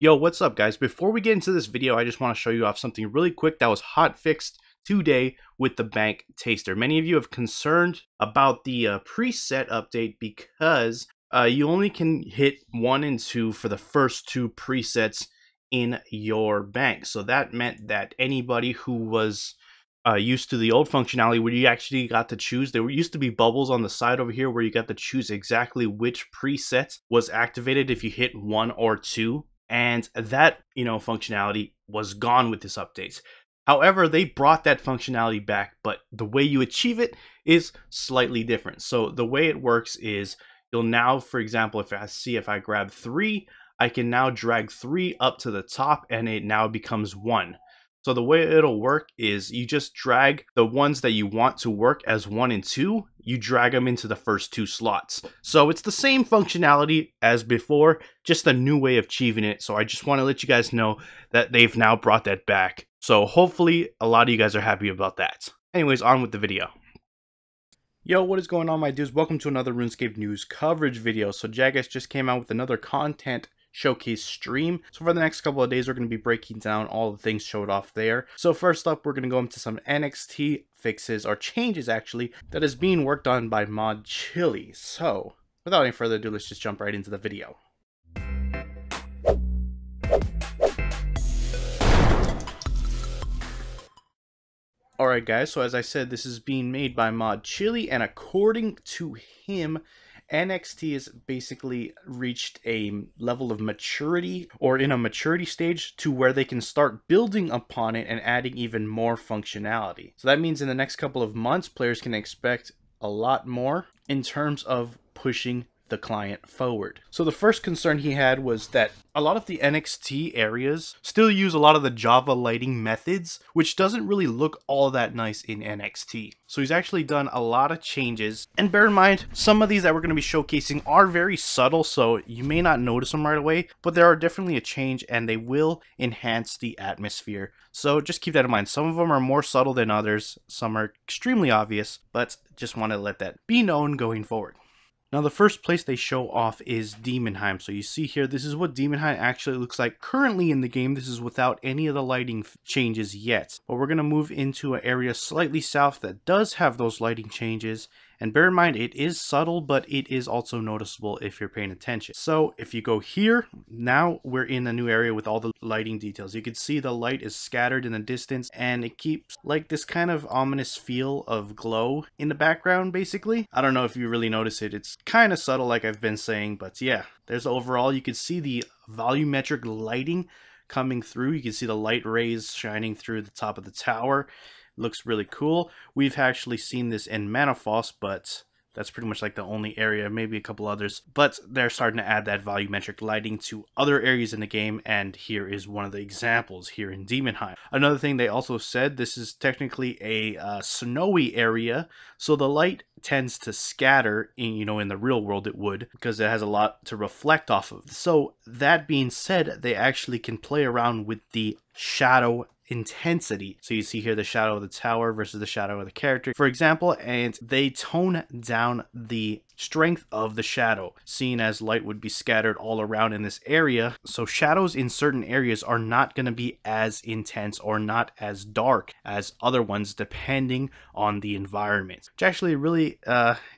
Yo, what's up guys? Before we get into this video, I just want to show you off something really quick that was hot fixed today with the bank taster. Many of you have concerned about the preset update because you only can hit 1 and 2 for the first 2 presets in your bank. So that meant that anybody who was used to the old functionality where you actually got to choose, there used to be bubbles on the side over here where you got to choose exactly which preset was activated if you hit 1 or 2. And that, functionality was gone with this update. However, they brought that functionality back, but the way you achieve it is slightly different. So the way it works is you'll now, for example, if I grab 3, I can now drag 3 up to the top and it now becomes 1. So the way it'll work is you just drag the ones that you want to work as 1 and 2, you drag them into the first 2 slots. So it's the same functionality as before, just a new way of achieving it. So I just want to let you guys know that they've now brought that back. So hopefully a lot of you guys are happy about that. Anyways, on with the video. Yo, what is going on, my dudes? Welcome to another RuneScape news coverage video. So Jagex just came out with another content showcase stream. So for the next couple of days, we're going to be breaking down all the things showed off there. So first up, we're going to go into some NXT fixes, or changes actually, that is being worked on by Mod Chili. So without any further ado, let's just jump right into the video. Alright guys, so as I said, this is being made by Mod Chili, and according to him, NXT has basically reached a level of maturity, or in a maturity stage, to where they can start building upon it and adding even more functionality. So that means in the next couple of months, players can expect a lot more in terms of pushing the client forward. So the first concern he had was that a lot of the NXT areas still use a lot of the Java lighting methods, which doesn't really look all that nice in NXT. So he's actually done a lot of changes, and bear in mind, some of these that we're going to be showcasing are very subtle, so you may not notice them right away, but there are definitely a change and they will enhance the atmosphere. So just keep that in mind. Some of them are more subtle than others, some are extremely obvious, but just want to let that be known going forward. Now the first place they show off is Demonheim. So you see here, this is what Demonheim actually looks like currently in the game. This is without any of the lighting changes yet. But we're going to move into an area slightly south that does have those lighting changes. And bear in mind, it is subtle, but it is also noticeable if you're paying attention. So if you go here, now we're in a new area with all the lighting details. You can see the light is scattered in the distance, and it keeps like this kind of ominous feel of glow in the background, basically. I don't know if you really notice it. It's kind of subtle, like I've been saying, but yeah, there's overall, you can see the volumetric lighting coming through. You can see the light rays shining through the top of the tower. Looks really cool. We've actually seen this in Manifoss, but that's pretty much like the only area, maybe a couple others. But they're starting to add that volumetric lighting to other areas in the game, and here is one of the examples here in Demonheim. Another thing they also said, this is technically a snowy area, so the light tends to scatter in the real world. It would, because it has a lot to reflect off of. So that being said, they actually can play around with the shadow intensity. So you see here the shadow of the tower versus the shadow of the character, for example, and they tone down the strength of the shadow, seeing as light would be scattered all around in this area. So shadows in certain areas are not going to be as intense or not as dark as other ones, depending on the environment, which actually really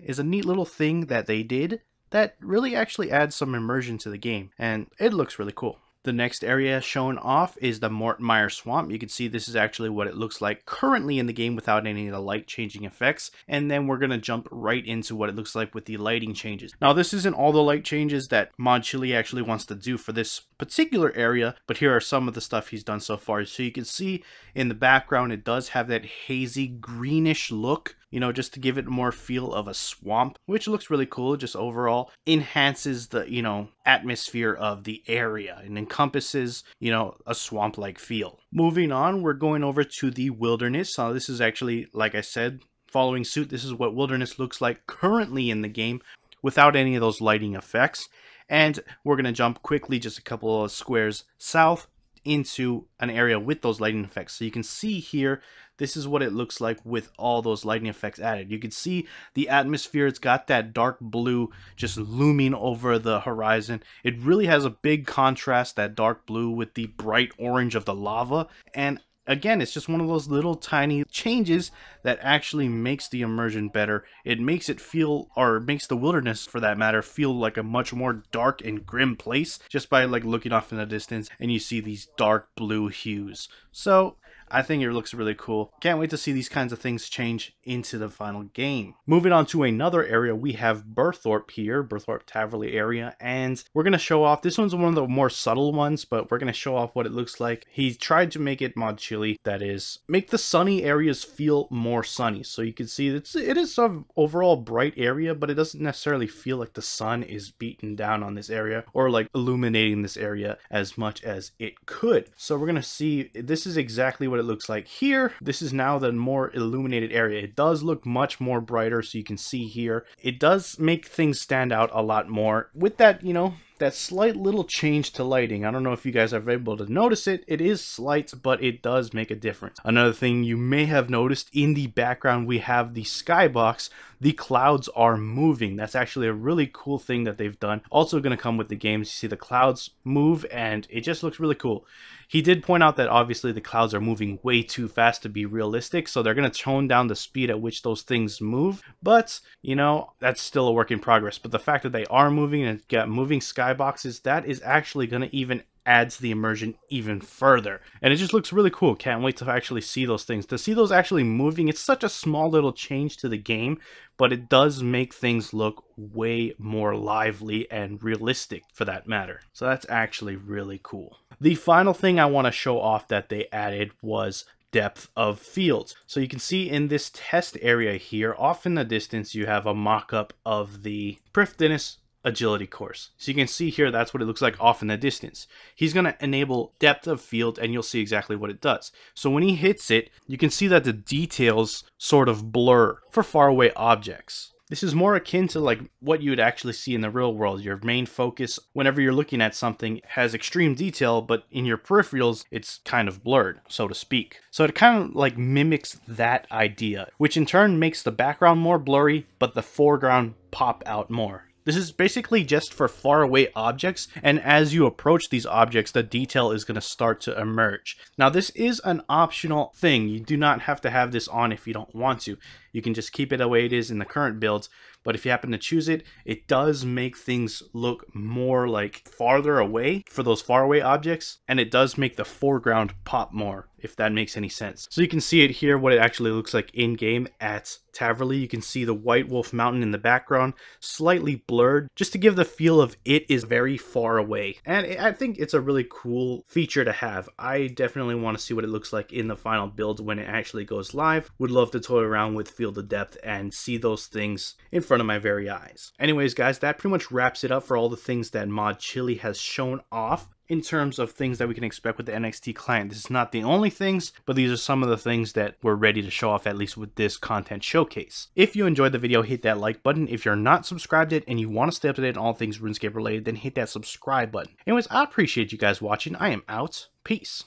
is a neat little thing that they did that really actually adds some immersion to the game, and it looks really cool. The next area shown off is the Mortmire Swamp. You can see this is actually what it looks like currently in the game without any of the light changing effects. And then we're going to jump right into what it looks like with the lighting changes. Now this isn't all the light changes that Mod Chili actually wants to do for this particular area, but here are some of the stuff he's done so far. So you can see in the background, it does have that hazy greenish look, just to give it more feel of a swamp, which looks really cool. It just overall enhances the, atmosphere of the area and encompasses, a swamp-like feel. Moving on, we're going over to the wilderness. So this is actually, like I said, following suit. This is what wilderness looks like currently in the game without any of those lighting effects. And we're going to jump quickly just a couple of squares south into an area with those lighting effects. So you can see here, this is what it looks like with all those lighting effects added. You can see the atmosphere, it's got that dark blue just looming over the horizon. It really has a big contrast, that dark blue with the bright orange of the lava. And again, it's just one of those little tiny changes that actually makes the immersion better. It makes it feel, or makes the wilderness for that matter, feel like a much more dark and grim place just by like looking off in the distance and you see these dark blue hues. So I think it looks really cool. Can't wait to see these kinds of things change into the final game. Moving on to another area, we have Burthorpe here, Burthorpe Taverley area, and we're going to show off, this one's one of the more subtle ones, but we're going to show off what it looks like. He tried to make it mod chilly, that is, make the sunny areas feel more sunny. So you can see it is an overall bright area, but it doesn't necessarily feel like the sun is beating down on this area or like illuminating this area as much as it could. So we're going to see, this is exactly what it looks like here. This is now the more illuminated area. It does look much more brighter, so you can see here it does make things stand out a lot more with that, you know, that slight little change to lighting. I don't know if you guys are able to notice it. It is slight, but it does make a difference. Another thing you may have noticed, in the background we have the skybox. The clouds are moving. That's actually a really cool thing that they've done. Also going to come with the games. You see the clouds move and it just looks really cool. He did point out that obviously the clouds are moving way too fast to be realistic, so they're going to tone down the speed at which those things move. But, you know, that's still a work in progress. But the fact that they are moving and got moving skyboxes, that is actually going to even adds the immersion even further. And it just looks really cool. Can't wait to actually see those things. To see those actually moving, it's such a small little change to the game, but it does make things look way more lively and realistic for that matter. So that's actually really cool. The final thing I want to show off that they added was depth of field. So you can see in this test area here, off in the distance, you have a mock-up of the Field NXT agility course. So you can see here, that's what it looks like off in the distance. He's going to enable depth of field and you'll see exactly what it does. So when he hits it, you can see that the details sort of blur for faraway objects. This is more akin to like what you would actually see in the real world. Your main focus whenever you're looking at something has extreme detail, but in your peripherals, it's kind of blurred, so to speak. So it kind of like mimics that idea, which in turn makes the background more blurry, but the foreground pop out more. This is basically just for faraway objects, and as you approach these objects, the detail is going to start to emerge. Now, this is an optional thing. You do not have to have this on if you don't want to. You can just keep it the way it is in the current builds, but if you happen to choose it, it does make things look more like farther away for those faraway objects, and it does make the foreground pop more, if that makes any sense. So you can see it here, what it actually looks like in-game at Taverley. You can see the White Wolf Mountain in the background, slightly blurred, just to give the feel of it is very far away. And I think it's a really cool feature to have. I definitely want to see what it looks like in the final build when it actually goes live. Would love to toy around with Field of Depth and see those things in front of my very eyes. Anyways, guys, that pretty much wraps it up for all the things that Mod Chili has shown off in terms of things that we can expect with the NXT client. This is not the only things, but these are some of the things that we're ready to show off, at least with this content showcase. If you enjoyed the video, hit that like button. If you're not subscribed yet and you want to stay up to date on all things RuneScape related, then hit that subscribe button. Anyways, I appreciate you guys watching. I am out. Peace.